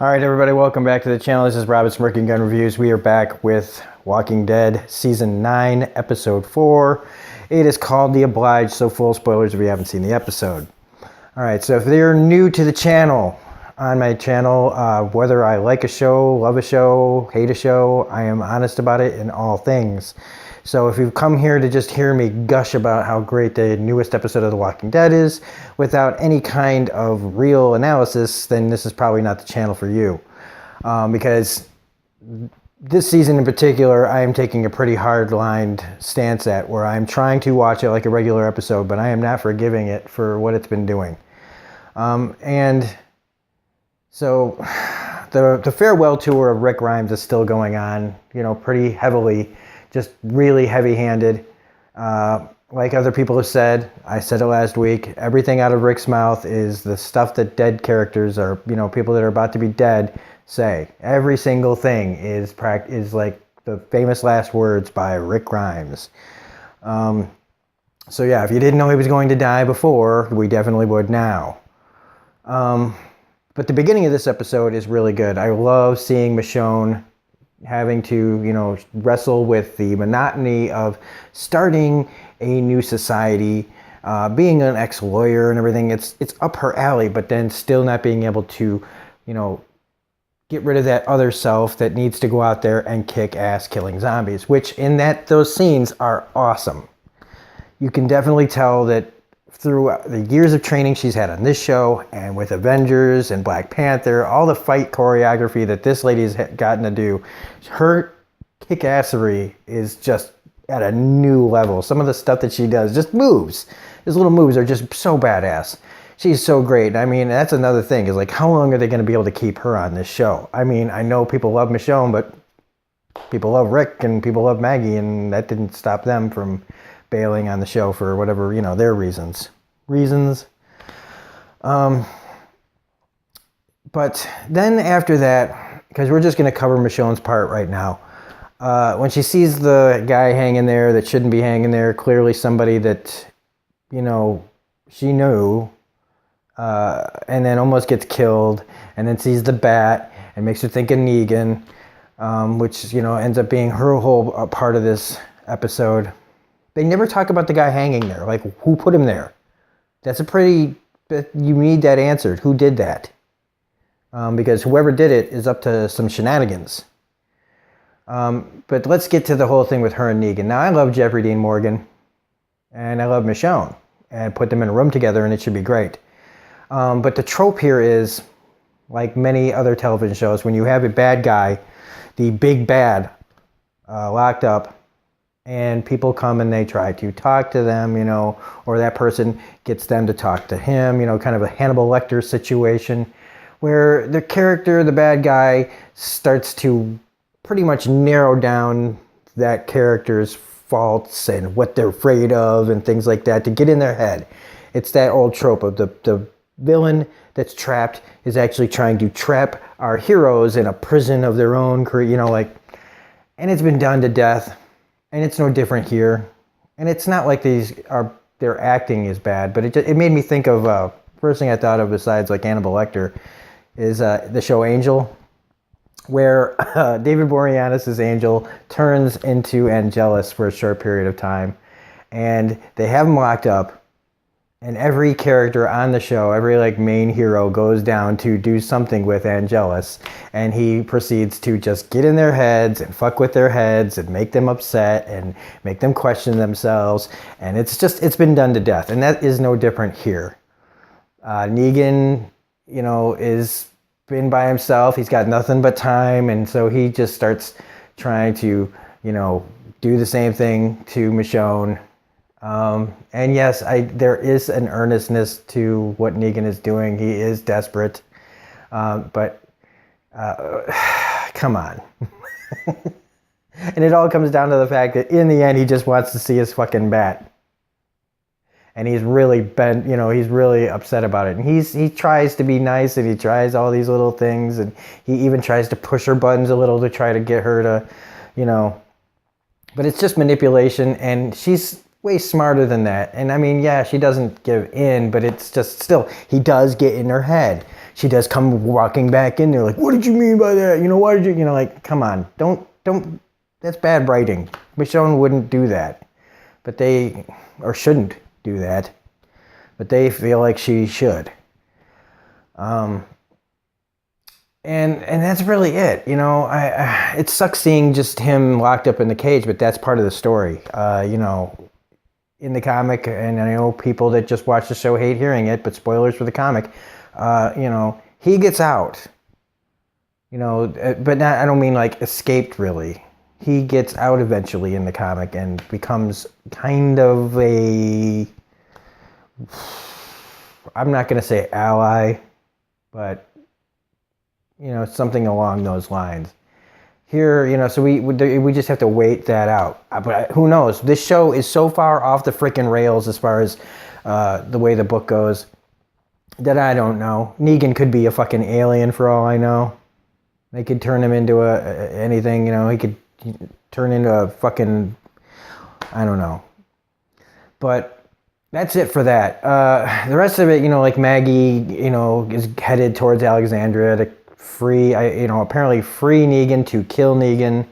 All right, everybody, welcome back to the channel. This is Robert Smirking Gun Reviews. We are back with Walking Dead Season 9, Episode 4. It is called The Obliged, so full spoilers if you haven't seen the episode. All right, so if you're new to the channel, on my channel, whether I like a show, love a show, hate a show, I am honest about it in all things. So if you've come here to just hear me gush about how great the newest episode of The Walking Dead is without any kind of real analysis, then this is probably not the channel for you. Because this season in particular, I am taking a pretty hard-lined stance at where I'm trying to watch it like a regular episode, but I am not forgiving it for what it's been doing. And so the farewell tour of Rick Grimes is still going on, pretty heavily. Just really heavy-handed. Like other people have said, I said it last week, everything out of Rick's mouth is the stuff that dead characters or, people that are about to be dead say. Every single thing is like the famous last words by Rick Grimes. So yeah, if you didn't know he was going to die before, we definitely would now. But the beginning of this episode is really good. I love seeing Michonne having to, wrestle with the monotony of starting a new society, being an ex-lawyer and everything. It's up her alley, but then still not being able to, get rid of that other self that needs to go out there and kick ass killing zombies, which in those scenes are awesome. You can definitely tell that through the years of training she's had on this show and with Avengers and Black Panther, all the fight choreography that this lady's gotten to do, her kick-assery is just at a new level. Some of the stuff that she does, just moves. These little moves are just so badass. She's so great. I mean, that's another thing, is like, how long are they going to be able to keep her on this show? I mean, I know people love Michonne, but people love Rick and people love Maggie, and that didn't stop them from bailing on the show for whatever, their reasons. But then after that, because we're just going to cover Michonne's part right now, when she sees the guy hanging there that shouldn't be hanging there, clearly somebody that, she knew, and then almost gets killed, and then sees the bat and makes her think of Negan, which, ends up being her whole part of this episode. They never talk about the guy hanging there. Like, who put him there? You need that answered. Who did that? Because whoever did it is up to some shenanigans. But let's get to the whole thing with her and Negan. Now, I love Jeffrey Dean Morgan, and I love Michonne, and put them in a room together, and it should be great. But the trope here is, like many other television shows, when you have a bad guy, the big bad, locked up, and people come and they try to talk to them, or that person gets them to talk to him, kind of a Hannibal Lecter situation where the character, the bad guy, starts to pretty much narrow down that character's faults and what they're afraid of and things like that to get in their head. It's that old trope of the villain that's trapped is actually trying to trap our heroes in a prison of their own, and it's been done to death. And it's no different here. And it's not like their acting is bad, but it made me think of, first thing I thought of besides like Hannibal Lecter is the show Angel, where David Boreanaz's Angel turns into Angelus for a short period of time. And they have him locked up. And every character on the show, every main hero goes down to do something with Angelus, and he proceeds to just get in their heads and fuck with their heads and make them upset and make them question themselves, and it's been done to death, and that is no different here. Negan, is been by himself. He's got nothing but time, and so he just starts trying to, do the same thing to Michonne. And yes, there is an earnestness to what Negan is doing. He is desperate, but come on. And it all comes down to the fact that in the end, he just wants to see his fucking bat. And he's really he's really upset about it. And he tries to be nice, and he tries all these little things, and he even tries to push her buttons a little to try to get her to, but it's just manipulation, and she's way smarter than that. And I mean, yeah, she doesn't give in, but it's just still, he does get in her head she does come walking back in there like, what did you mean by that? Why did you, like, come on, don't, that's bad writing. Michonne wouldn't do that, but or shouldn't do that, but they feel like she should. And that's really it. It sucks seeing just him locked up in the cage, but that's part of the story. In the comic, and I know people that just watch the show hate hearing it, but spoilers for the comic, he gets out. But not, I don't mean like escaped really. He gets out eventually in the comic and becomes kind of a, I'm not going to say ally, but something along those lines. Here, so we just have to wait that out. But who knows? This show is so far off the frickin' rails as far as the way the book goes that I don't know. Negan could be a fucking alien for all I know. They could turn him into anything. He could turn into a fucking, I don't know. But that's it for that. The rest of it, like Maggie, is headed towards Alexandria to apparently free Negan to kill Negan.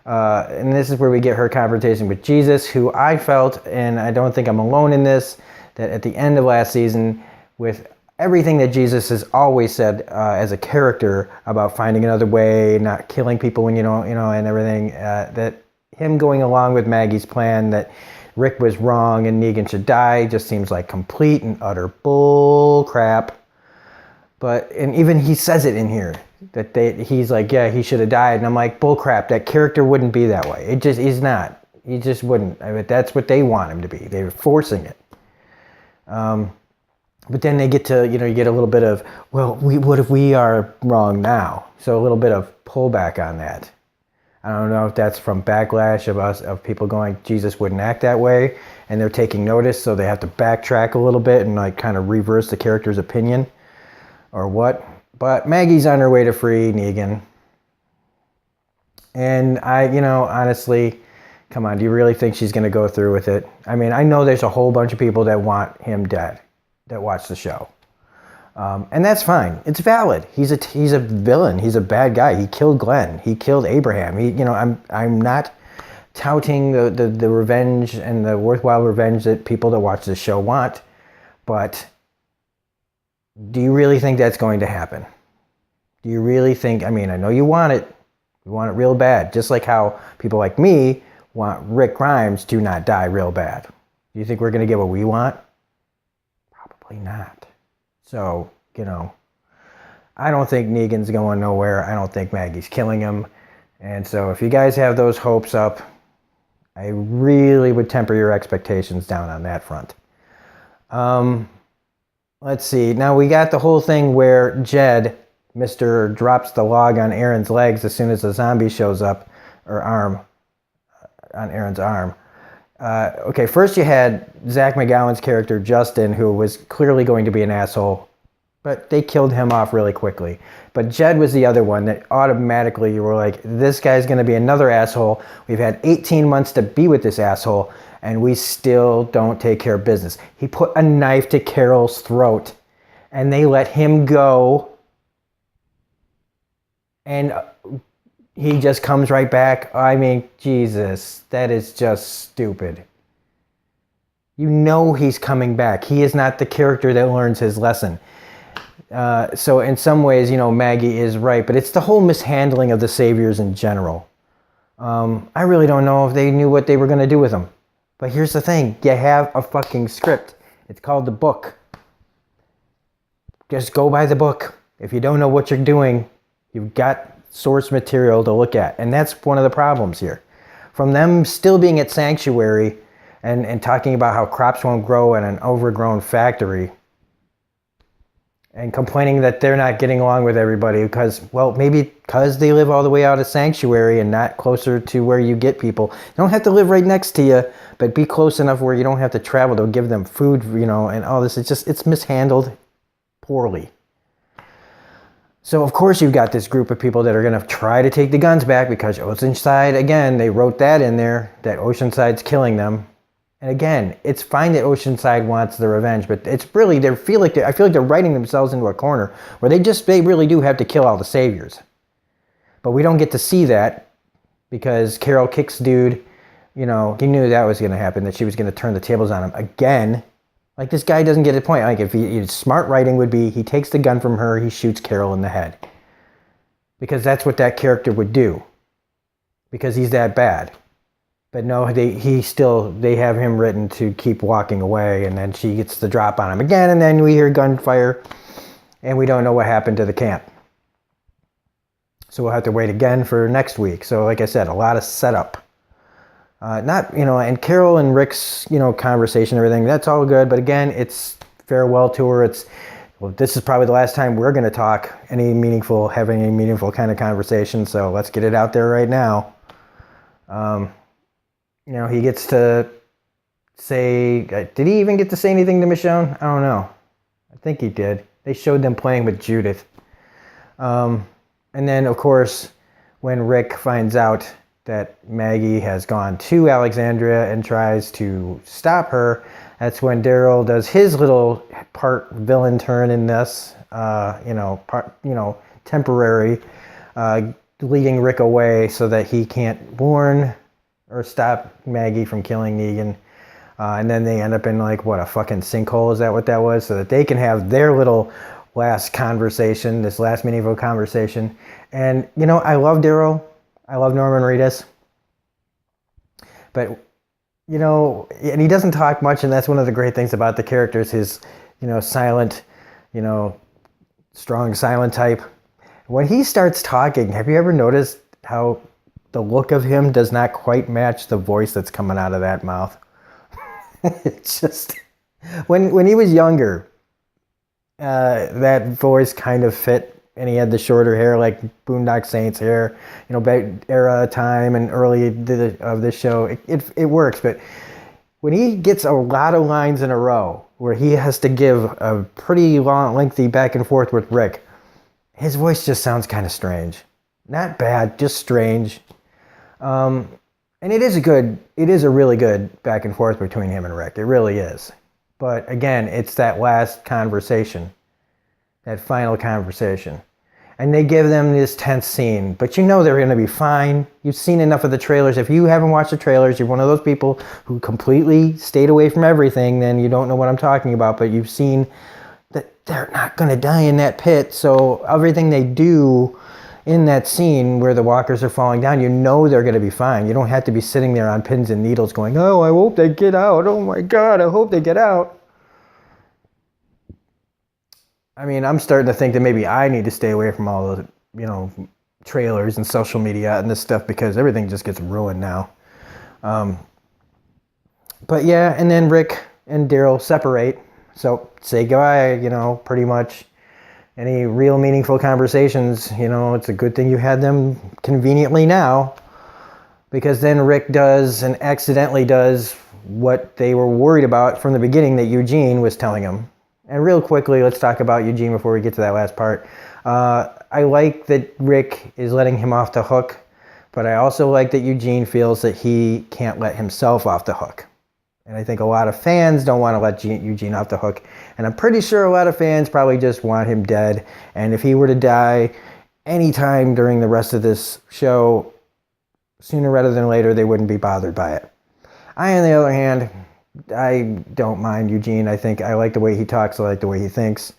And this is where we get her confrontation with Jesus, who I felt, and I don't think I'm alone in this, that at the end of last season, with everything that Jesus has always said as a character about finding another way, not killing people when and everything, that him going along with Maggie's plan that Rick was wrong and Negan should die just seems like complete and utter bull crap. And even he says it in here that he's like, yeah, he should have died, and I'm like, bull crap. That character wouldn't be that way. He's not. He just wouldn't. I mean, that's what they want him to be. They're forcing it. But then they get to, you get a little bit of, well, what if we are wrong now? So a little bit of pullback on that. I don't know if that's from backlash of people going, Jesus wouldn't act that way, and they're taking notice, so they have to backtrack a little bit and like kind of reverse the character's opinion, or what. But Maggie's on her way to free Negan. And honestly, come on, do you really think she's going to go through with it? I mean, I know there's a whole bunch of people that want him dead that watch the show. And that's fine. It's valid. He's a villain. He's a bad guy. He killed Glenn. He killed Abraham. I'm not touting the revenge and the worthwhile revenge that people that watch the show want, but do you really think that's going to happen? Do you really think, I know you want it. You want it real bad, just like how people like me want Rick Grimes to not die real bad. Do you think we're going to get what we want? Probably not. So, I don't think Negan's going nowhere. I don't think Maggie's killing him. And so if you guys have those hopes up, I really would temper your expectations down on that front. Let's see. Now we got the whole thing where Jed, Mr. drops the log on Aaron's legs as soon as the zombie shows up, or arm, on Aaron's arm. Okay, first you had Zach McGowan's character, Justin, who was clearly going to be an asshole, but they killed him off really quickly. But Jed was the other one that automatically you were like, this guy's going to be another asshole. We've had 18 months to be with this asshole, and we still don't take care of business. He put a knife to Carol's throat, and they let him go. And he just comes right back. I mean, Jesus, that is just stupid. He's coming back. He is not the character that learns his lesson. So in some ways, Maggie is right, but it's the whole mishandling of the saviors in general. I really don't know if they knew what they were going to do with him. But here's the thing. You have a fucking script. It's called the book. Just go by the book. If you don't know what you're doing, you've got source material to look at. And that's one of the problems here. From them still being at Sanctuary and talking about how crops won't grow in an overgrown factory and complaining that they're not getting along with everybody maybe because they live all the way out of Sanctuary and not closer to where you get people. You don't have to live right next to you, but be close enough where you don't have to travel to give them food, and all this. It's mishandled poorly. So, of course, you've got this group of people that are going to try to take the guns back because Oceanside, again, they wrote that in there, that Oceanside's killing them. And again, it's fine that Oceanside wants the revenge, but it's really, I feel like they're writing themselves into a corner where they really do have to kill all the saviors. But we don't get to see that because Carol kicks dude. You know, he knew that was going to happen, that she was going to turn the tables on him again. Like, this guy doesn't get a point. Like, if smart writing would be, he takes the gun from her, he shoots Carol in the head. Because that's what that character would do. Because he's that bad. But no, they have him written to keep walking away, and then she gets the drop on him again, and then we hear gunfire, and we don't know what happened to the camp. So we'll have to wait again for next week. So like I said, a lot of setup. And Carol and Rick's, conversation, everything, that's all good. But again, it's farewell to her. This is probably the last time we're going to talk have any meaningful kind of conversation. So let's get it out there right now. He gets to say, did he even get to say anything to Michonne? I don't know. I think he did. They showed them playing with Judith. And then, of course, when Rick finds out that Maggie has gone to Alexandria and tries to stop her, that's when Daryl does his little part villain turn in this, temporary, leading Rick away so that he can't warn or stop Maggie from killing Negan. And then they end up in a fucking sinkhole. Is that what that was? So that they can have their little last conversation, this last meaningful conversation. And, I love Daryl. I love Norman Reedus. But, and he doesn't talk much, and that's one of the great things about the characters, his, silent, strong silent type. When he starts talking, have you ever noticed how the look of him does not quite match the voice that's coming out of that mouth? It's just, when he was younger, that voice kind of fit. And he had the shorter hair, like Boondock Saints hair, era time and early of this show. It works, but when he gets a lot of lines in a row where he has to give a pretty long, lengthy back and forth with Rick, his voice just sounds kind of strange. Not bad, just strange. And it is a really good back and forth between him and Rick. It really is. But again, it's that last conversation, that final conversation. And they give them this tense scene, but they're going to be fine. You've seen enough of the trailers. If you haven't watched the trailers, you're one of those people who completely stayed away from everything, then you don't know what I'm talking about, but you've seen that they're not going to die in that pit. So everything they do in that scene where the walkers are falling down, they're going to be fine. You don't have to be sitting there on pins and needles going, oh, I hope they get out. Oh my God, I hope they get out. I mean, I'm starting to think that maybe I need to stay away from all the, trailers and social media and this stuff because everything just gets ruined now. But yeah, and then Rick and Daryl separate. So say goodbye, pretty much. Any real meaningful conversations, it's a good thing you had them conveniently now. Because then Rick does and accidentally does what they were worried about from the beginning that Eugene was telling him. And real quickly, let's talk about Eugene before we get to that last part. I like that Rick is letting him off the hook, but I also like that Eugene feels that he can't let himself off the hook. And I think a lot of fans don't want to let Eugene off the hook. And I'm pretty sure a lot of fans probably just want him dead. And if he were to die anytime during the rest of this show, sooner rather than later, they wouldn't be bothered by it. I, on the other hand, I don't mind Eugene. I think I like the way he talks. I like the way he thinks.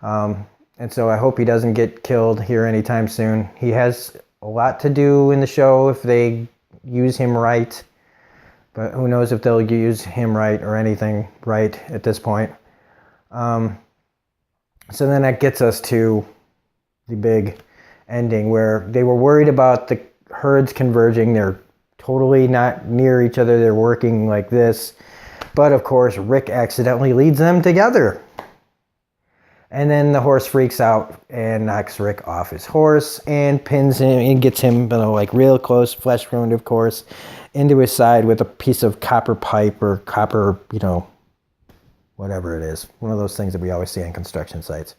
And so I hope he doesn't get killed here anytime soon. He has a lot to do in the show if they use him right. But who knows if they'll use him right or anything right at this point. So then that gets us to the big ending where they were worried about the herds converging. They're totally not near each other. They're working like this. But of course, Rick accidentally leads them together. And then the horse freaks out and knocks Rick off his horse and pins him and gets him, real close, flesh wound, of course, into his side with a piece of copper pipe or copper, whatever it is. One of those things that we always see on construction sites.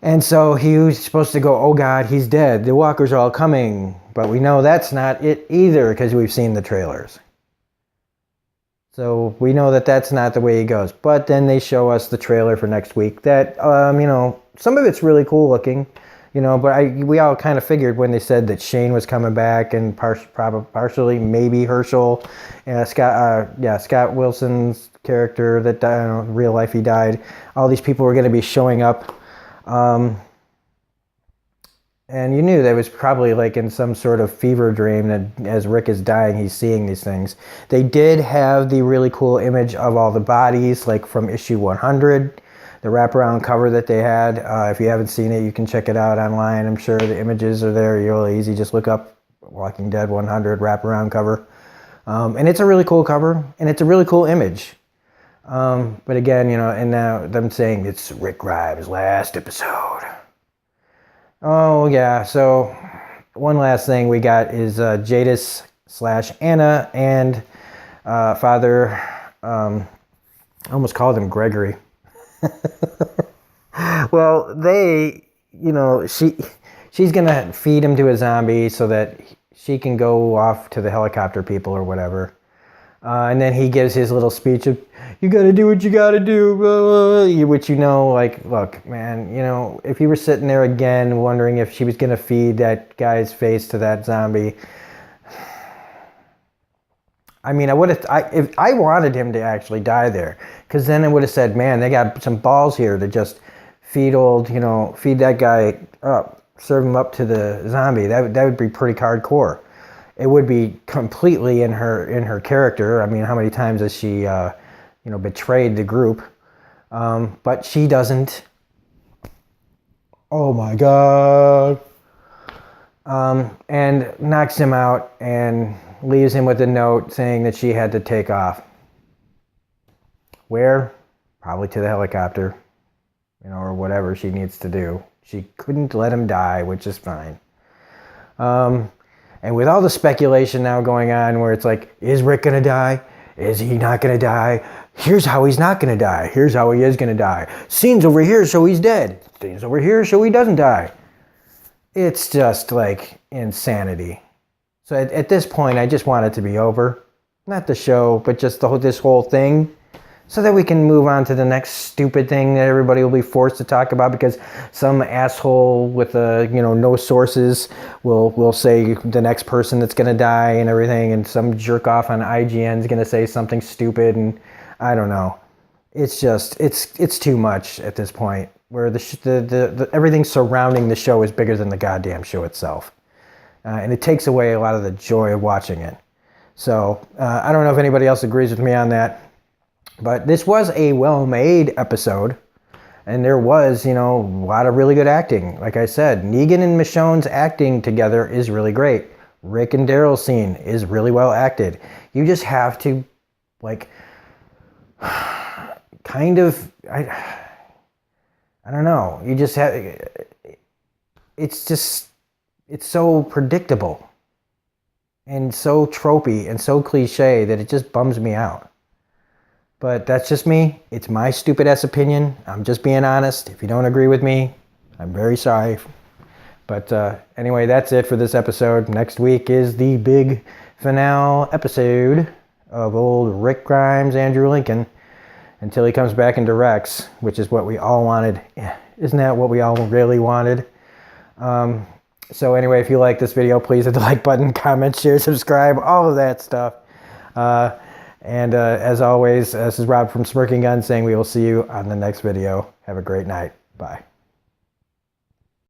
And so he was supposed to go, oh God, he's dead. The walkers are all coming. But we know that's not it either because we've seen the trailers. So we know that that's not the way he goes. But then they show us the trailer for next week that, some of it's really cool looking, but we all kind of figured when they said that Shane was coming back and partially maybe Herschel, Scott Wilson's character that died, in real life he died. All these people were going to be showing up. And you knew that was probably like in some sort of fever dream that as Rick is dying, he's seeing these things. They did have the really cool image of all the bodies, like from issue 100, the wraparound cover that they had. If you haven't seen it, you can check it out online. I'm sure the images are there. You're really easy. Just look up Walking Dead 100 wraparound cover. And it's a really cool cover, and it's a really cool image. But again, and now them saying it's Rick Grimes' last episode. Oh, yeah. So one last thing we got is Jadis / Anna and Father, I almost called him Gregory. Well, she's going to feed him to a zombie so that she can go off to the helicopter people or whatever. And then he gives his little speech of, you got to do what you got to do, which, look, man, if you were sitting there again wondering if she was going to feed that guy's face to that zombie, I mean, if I wanted him to actually die there, because then I would have said, man, they got some balls here to just feed that guy up, serve him up to the zombie. That would be pretty hardcore. It would be completely in her character. I mean, how many times has she, betrayed the group? But she doesn't. Oh my God. And knocks him out and leaves him with a note saying that she had to take off. Where? Probably to the helicopter, or whatever she needs to do. She couldn't let him die, which is fine. And with all the speculation now going on where it's like, is Rick going to die? Is he not going to die? Here's how he's not going to die. Here's how he is going to die. Scenes over here show he's dead. Scenes over here show he doesn't die. It's just like insanity. So at this point, I just want it to be over. Not the show, but just this whole thing. So that we can move on to the next stupid thing that everybody will be forced to talk about because some asshole with no sources will say the next person that's going to die and everything, and some jerk off on IGN is going to say something stupid, and I don't know. It's just it's too much at this point where the everything surrounding the show is bigger than the goddamn show itself, and it takes away a lot of the joy of watching it. So I don't know if anybody else agrees with me on that. But this was a well-made episode, and there was, a lot of really good acting. Like I said, Negan and Michonne's acting together is really great. Rick and Daryl's scene is really well acted. You just have to, kind of, I don't know. You just have, it's so predictable and so tropey and so cliche that it just bums me out. But that's just me. It's my stupid-ass opinion. I'm just being honest. If you don't agree with me, I'm very sorry. But anyway, that's it for this episode. Next week is the big finale episode of old Rick Grimes, Andrew Lincoln, until he comes back and directs, which is what we all wanted. Isn't that what we all really wanted? So anyway, if you like this video, please hit the like button, comment, share, subscribe, all of that stuff. And as always, this is Rob from Smirking Gun saying we will see you on the next video. Have a great night. Bye.